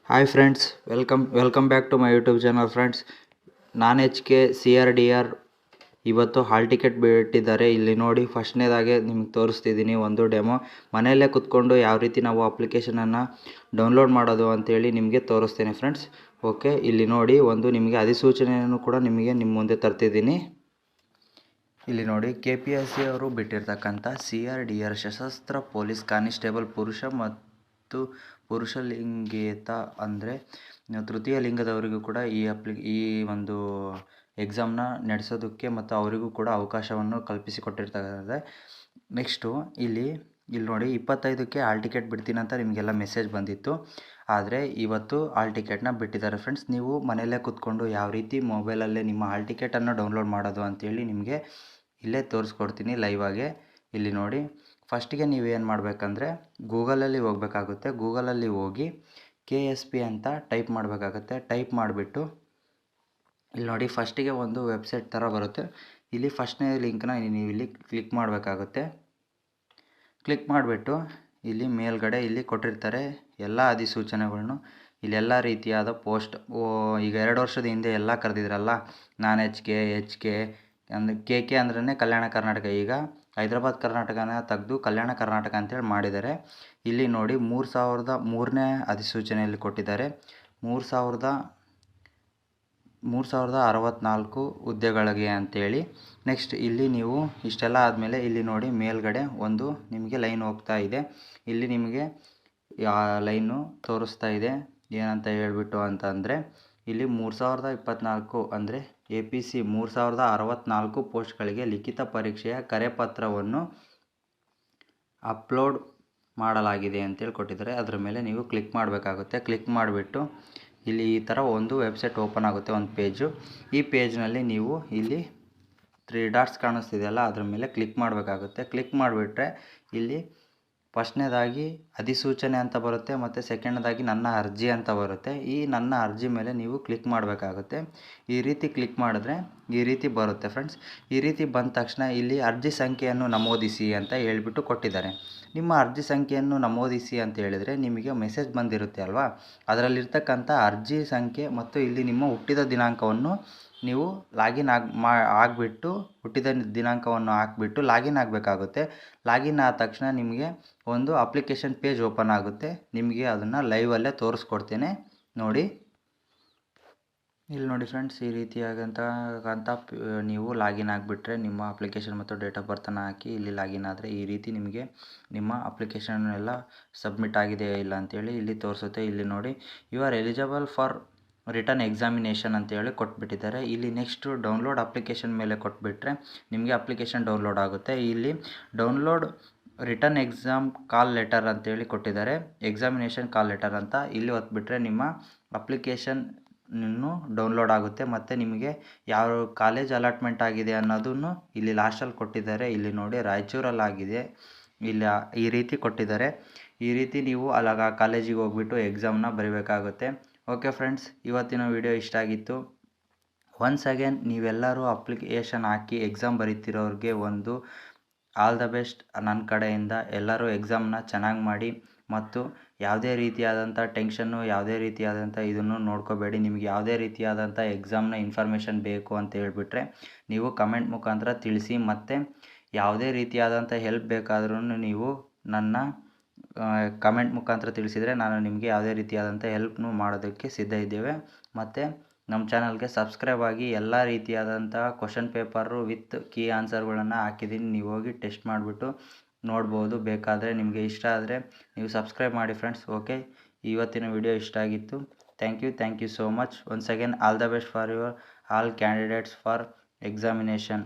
Hi friends, welcome back to my YouTube channel friends. ನಾನು CRDR ಇವತ್ತು hall ticket ಬಿಟ್ಟಿದ್ದಾರೆ. ಇಲ್ಲಿ ನೋಡಿ, ಫಸ್ಟ್ನೇದಾಗೆ ನಿಮ್ಗೆ ತೋರಿಸ್ತಿದ್ದೀನಿ ಒಂದು ಡೆಮೋ. ಮನೆಯಲ್ಲೇ ಕುತ್ಕೊಂಡು ಯಾವ ರೀತಿ ನಾವು ಅಪ್ಲಿಕೇಶನನ್ನು ಡೌನ್ಲೋಡ್ ಮಾಡೋದು ಅಂತೇಳಿ ನಿಮಗೆ ತೋರಿಸ್ತೀನಿ ಫ್ರೆಂಡ್ಸ್. ಓಕೆ, ಇಲ್ಲಿ ನೋಡಿ, ಒಂದು ನಿಮಗೆ ಅಧಿಸೂಚನೆಯನ್ನು ಕೂಡ ನಿಮ್ಮ ಮುಂದೆ ತರ್ತಿದ್ದೀನಿ. ಇಲ್ಲಿ ನೋಡಿ, KPSC ಅವರು ಬಿಟ್ಟಿರ್ತಕ್ಕಂಥ CRDR ಸಶಸ್ತ್ರ ಪೊಲೀಸ್ ಕಾನಿಸ್ಟೇಬಲ್ ಪುರುಷ ಮತ್ತು ಪುರುಷ ಲಿಂಗೇತ ಅಂದರೆ ತೃತೀಯ ಲಿಂಗದವರಿಗೂ ಕೂಡ ಈ ಒಂದು ಎಕ್ಸಾಮ್ನ ನಡೆಸೋದಕ್ಕೆ ಮತ್ತು ಅವರಿಗೂ ಕೂಡ ಅವಕಾಶವನ್ನು ಕಲ್ಪಿಸಿಕೊಟ್ಟಿರ್ತಾರೆ. ನೆಕ್ಸ್ಟು ಇಲ್ಲಿ ನೋಡಿ, 25ಕ್ಕೆ ಹಾಲ್ ಟಿಕೆಟ್ ಬಿಡ್ತೀನಿ ಅಂತ ನಿಮಗೆಲ್ಲ ಮೆಸೇಜ್ ಬಂದಿತ್ತು. ಆದರೆ ಇವತ್ತು ಹಾಲ್ ಟಿಕೆಟ್ನ ಬಿಟ್ಟಿದ್ದಾರೆ ಫ್ರೆಂಡ್ಸ್. ನೀವು ಮನೆಯಲ್ಲೇ ಕೂತ್ಕೊಂಡು ಯಾವ ರೀತಿ ಮೊಬೈಲಲ್ಲೇ ನಿಮ್ಮ ಹಾಲ್ ಟಿಕೆಟನ್ನು ಡೌನ್ಲೋಡ್ ಮಾಡೋದು ಅಂತೇಳಿ ನಿಮಗೆ ಇಲ್ಲೇ ತೋರಿಸ್ಕೊಡ್ತೀನಿ ಲೈವ್ ಆಗಿ. ಇಲ್ಲಿ ನೋಡಿ, ಫಸ್ಟಿಗೆ ನೀವೇನು ಮಾಡಬೇಕಂದ್ರೆ ಗೂಗಲಲ್ಲಿ ಹೋಗಬೇಕಾಗುತ್ತೆ. ಗೂಗಲಲ್ಲಿ ಹೋಗಿ KSP ಅಂತ ಟೈಪ್ ಮಾಡಬೇಕಾಗುತ್ತೆ. ಟೈಪ್ ಮಾಡಿಬಿಟ್ಟು ಇಲ್ಲಿ ನೋಡಿ, ಫಸ್ಟಿಗೆ ಒಂದು ವೆಬ್ಸೈಟ್ ಥರ ಬರುತ್ತೆ. ಇಲ್ಲಿ ಫಸ್ಟ್ನೇ ಲಿಂಕ್ನ ನೀವು ಇಲ್ಲಿ ಕ್ಲಿಕ್ ಮಾಡಬೇಕಾಗುತ್ತೆ. ಕ್ಲಿಕ್ ಮಾಡಿಬಿಟ್ಟು ಇಲ್ಲಿ ಮೇಲ್ಗಡೆ ಇಲ್ಲಿ ಕೊಟ್ಟಿರ್ತಾರೆ ಎಲ್ಲ ಅಧಿಸೂಚನೆಗಳನ್ನು. ಇಲ್ಲೆಲ್ಲ ರೀತಿಯಾದ ಪೋಸ್ಟ್, ಈಗ 2 ವರ್ಷದ ಹಿಂದೆ ಎಲ್ಲ ಕರೆದಿದ್ರಲ್ಲ, ನಾನು HK ಅಂದರೆ KK ಅಂದ್ರೇ ಕಲ್ಯಾಣ ಕರ್ನಾಟಕ. ಈಗ ಹೈದರಾಬಾದ್ ಕರ್ನಾಟಕನ ತೆಗೆದು ಕಲ್ಯಾಣ ಕರ್ನಾಟಕ ಅಂತೇಳಿ ಮಾಡಿದ್ದಾರೆ. ಇಲ್ಲಿ ನೋಡಿ, 3003ನೇ ಅಧಿಸೂಚನೆಯಲ್ಲಿ ಕೊಟ್ಟಿದ್ದಾರೆ 3064 ಹುದ್ದೆಗಳಿಗೆ ಅಂತೇಳಿ. ನೆಕ್ಸ್ಟ್ ಇಲ್ಲಿ ನೀವು ಇಷ್ಟೆಲ್ಲ ಆದಮೇಲೆ ಇಲ್ಲಿ ನೋಡಿ, ಮೇಲ್ಗಡೆ ಒಂದು ನಿಮಗೆ ಲೈನ್ ಹೋಗ್ತಾ ಇದೆ. ಇಲ್ಲಿ ನಿಮಗೆ ಲೈನು ತೋರಿಸ್ತಾ ಇದೆ ಏನಂತ ಹೇಳ್ಬಿಟ್ಟು ಅಂತಂದರೆ, ಇಲ್ಲಿ 3024 ಅಂದರೆ APC 3064 ಪೋಸ್ಟ್ಗಳಿಗೆ ಲಿಖಿತ ಪರೀಕ್ಷೆಯ ಕರೆಪತ್ರವನ್ನು ಅಪ್ಲೋಡ್ ಮಾಡಲಾಗಿದೆ ಅಂತೇಳಿ ಕೊಟ್ಟಿದ್ದಾರೆ. ಅದರ ಮೇಲೆ ನೀವು ಕ್ಲಿಕ್ ಮಾಡಬೇಕಾಗುತ್ತೆ. ಕ್ಲಿಕ್ ಮಾಡಿಬಿಟ್ಟು ಇಲ್ಲಿ ಈ ಥರ ಒಂದು ವೆಬ್ಸೈಟ್ ಓಪನ್ ಆಗುತ್ತೆ, ಒಂದು ಪೇಜು. ಈ ಪೇಜ್ನಲ್ಲಿ ನೀವು ಇಲ್ಲಿ 3 ಡಾಟ್ಸ್ ಕಾಣಿಸ್ತಿದೆಯಲ್ಲ, ಅದ್ರ ಮೇಲೆ ಕ್ಲಿಕ್ ಮಾಡಬೇಕಾಗುತ್ತೆ. ಕ್ಲಿಕ್ ಮಾಡಿಬಿಟ್ರೆ ಇಲ್ಲಿ ಫಸ್ಟ್ನೇದಾಗಿ ಅಧಿಸೂಚನೆ ಅಂತ ಬರುತ್ತೆ ಮತ್ತು ಸೆಕೆಂಡ್ದಾಗಿ ನನ್ನ ಅರ್ಜಿ ಅಂತ ಬರುತ್ತೆ. ಈ ನನ್ನ ಅರ್ಜಿ ಮೇಲೆ ನೀವು ಕ್ಲಿಕ್ ಮಾಡಬೇಕಾಗುತ್ತೆ. ಈ ರೀತಿ ಕ್ಲಿಕ್ ಮಾಡಿದ್ರೆ ಈ ರೀತಿ ಬರುತ್ತೆ ಫ್ರೆಂಡ್ಸ್. ಈ ರೀತಿ ಬಂದ ತಕ್ಷಣ ಇಲ್ಲಿ ಅರ್ಜಿ ಸಂಖ್ಯೆಯನ್ನು ನಮೂದಿಸಿ ಅಂತ ಹೇಳ್ಬಿಟ್ಟು ಕೊಟ್ಟಿದ್ದಾರೆ. ನಿಮ್ಮ ಅರ್ಜಿ ಸಂಖ್ಯೆಯನ್ನು ನಮೂದಿಸಿ ಅಂತ ಹೇಳಿದರೆ ನಿಮಗೆ ಮೆಸೇಜ್ ಬಂದಿರುತ್ತೆ ಅಲ್ವಾ, ಅದರಲ್ಲಿರ್ತಕ್ಕಂಥ ಅರ್ಜಿ ಸಂಖ್ಯೆ ಮತ್ತು ಇಲ್ಲಿ ನಿಮ್ಮ ಹುಟ್ಟಿದ ದಿನಾಂಕವನ್ನು ನೀವು ಲಾಗಿನ್ ಆಗಿಬಿಟ್ಟು ಹುಟ್ಟಿದ ದಿನಾಂಕವನ್ನು ಹಾಕಿಬಿಟ್ಟು ಲಾಗಿನ್ ಆಗಬೇಕಾಗುತ್ತೆ. ಲಾಗಿನ್ ಆದ ತಕ್ಷಣ ನಿಮಗೆ ಒಂದು ಅಪ್ಲಿಕೇಶನ್ ಪೇಜ್ ಓಪನ್ ಆಗುತ್ತೆ. ನಿಮಗೆ ಅದನ್ನು ಲೈವಲ್ಲೇ ತೋರಿಸ್ಕೊಡ್ತೇನೆ ನೋಡಿ. ಇಲ್ಲಿ ನೋಡಿ ಫ್ರೆಂಡ್ಸ್, ಈ ರೀತಿಯಾದಂಥ ನೀವು ಲಾಗಿನ್ ಆಗಿಬಿಟ್ರೆ ನಿಮ್ಮ ಅಪ್ಲಿಕೇಶನ್ ಮತ್ತು ಡೇಟ್ ಆಫ್ ಬರ್ತನ್ನು ಹಾಕಿ ಇಲ್ಲಿ ಲಾಗಿನ್ ಆದರೆ ಈ ರೀತಿ ನಿಮಗೆ ನಿಮ್ಮ ಅಪ್ಲಿಕೇಶನ್ ಎಲ್ಲ ಸಬ್ಮಿಟ್ ಆಗಿದೆಯಾ ಇಲ್ಲ ಅಂತೇಳಿ ಇಲ್ಲಿ ತೋರಿಸುತ್ತೆ. ಇಲ್ಲಿ ನೋಡಿ, you are eligible for return examination ಅಂತೇಳಿ ಕೊಟ್ಬಿಟ್ಟಿದ್ದಾರೆ. ಇಲ್ಲಿ ನೆಕ್ಸ್ಟ್ ಡೌನ್ಲೋಡ್ ಅಪ್ಲಿಕೇಶನ್ ಮೇಲೆ ಕೊಟ್ಬಿಟ್ರೆ ನಿಮಗೆ ಅಪ್ಲಿಕೇಶನ್ ಡೌನ್ಲೋಡ್ ಆಗುತ್ತೆ. ಇಲ್ಲಿ ಡೌನ್ಲೋಡ್ ರಿಟರ್ನ್ ಎಕ್ಸಾಮ್ ಕಾಲ್ ಲೆಟರ್ ಅಂತೇಳಿ ಕೊಟ್ಟಿದ್ದಾರೆ, ಎಕ್ಸಾಮಿನೇಷನ್ ಕಾಲ್ ಲೆಟರ್ ಅಂತ. ಇಲ್ಲಿ ಒತ್ಬಿಟ್ರೆ ನಿಮ್ಮ ಅಪ್ಲಿಕೇಶನ್ ಡೌನ್ಲೋಡ್ ಆಗುತ್ತೆ ಮತ್ತು ನಿಮಗೆ ಯಾವ ಕಾಲೇಜ್ ಅಲಾಟ್ಮೆಂಟ್ ಆಗಿದೆ ಅನ್ನೋದನ್ನು ಇಲ್ಲಿ ಲಾಸ್ಟಲ್ಲಿ ಕೊಟ್ಟಿದ್ದಾರೆ. ಇಲ್ಲಿ ನೋಡಿ, ರಾಯಚೂರಲ್ಲಿ ಆಗಿದೆ, ಇಲ್ಲಿ ಈ ರೀತಿ ಕೊಟ್ಟಿದ್ದಾರೆ. ಈ ರೀತಿ ನೀವು ಅಲ್ಲಾಗ ಕಾಲೇಜಿಗೆ ಹೋಗ್ಬಿಟ್ಟು ಎಕ್ಸಾಮ್ನ ಬರೀಬೇಕಾಗುತ್ತೆ. ಓಕೆ ಫ್ರೆಂಡ್ಸ್, ಇವತ್ತಿನ ವಿಡಿಯೋ ಇಷ್ಟ ಆಗಿತ್ತು. ಒನ್ಸ್ ಅಗೇನ್ ನೀವೆಲ್ಲರೂ ಅಪ್ಲಿಕೇಶನ್ ಹಾಕಿ ಎಕ್ಸಾಮ್ ಬರೀತಿರೋರಿಗೆ ಒಂದು ಆಲ್ ದ ಬೆಸ್ಟ್ ನನ್ನ ಕಡೆಯಿಂದ. ಎಲ್ಲರೂ ಎಕ್ಸಾಮ್ನ ಚೆನ್ನಾಗಿ ಮಾಡಿ ಮತ್ತು ಯಾವುದೇ ರೀತಿಯಾದಂಥ ಟೆನ್ಷನ್ನು, ಯಾವುದೇ ರೀತಿಯಾದಂಥ ಇದನ್ನು ನೋಡ್ಕೋಬೇಡಿ. ನಿಮಗೆ ಯಾವುದೇ ರೀತಿಯಾದಂಥ ಎಕ್ಸಾಮ್ನ ಇನ್ಫಾರ್ಮೇಷನ್ ಬೇಕು ಅಂತ ಹೇಳಿಬಿಟ್ರೆ ನೀವು ಕಮೆಂಟ್ ಮುಖಾಂತರ ತಿಳಿಸಿ. ಮತ್ತು ಯಾವುದೇ ರೀತಿಯಾದಂಥ ಹೆಲ್ಪ್ ಬೇಕಾದ್ರೂ ನೀವು ನನ್ನ ಕಮೆಂಟ್ ಮುಖಾಂತರ ತಿಳಿಸಿದರೆ ನಾನು ನಿಮಗೆ ಯಾವುದೇ ರೀತಿಯಾದಂಥ ಹೆಲ್ಪ್ನು ಮಾಡೋದಕ್ಕೆ ಸಿದ್ಧ ಇದ್ದೇವೆ. ಮತ್ತು ನಮ್ಮ ಚಾನಲ್ಗೆ ಸಬ್ಸ್ಕ್ರೈಬ್ ಆಗಿ. ಎಲ್ಲ ರೀತಿಯಾದಂಥ ಕ್ವಶನ್ ಪೇಪರು ವಿತ್ ಕೀ ಆನ್ಸರ್ಗಳನ್ನು ಹಾಕಿದ್ದೀನಿ, ನೀವು ಹೋಗಿ ಟೆಸ್ಟ್ ಮಾಡಿಬಿಟ್ಟು ನೋಡ್ಬೋದು. ಬೇಕಾದರೆ ನಿಮಗೆ ಇಷ್ಟ ಆದರೆ ನೀವು ಸಬ್ಸ್ಕ್ರೈಬ್ ಮಾಡಿ ಫ್ರೆಂಡ್ಸ್. ಓಕೆ, ಇವತ್ತಿನ ವಿಡಿಯೋ ಇಷ್ಟ ಆಗಿತ್ತು. Thank you so much. Once again all the best for your all candidates for examination.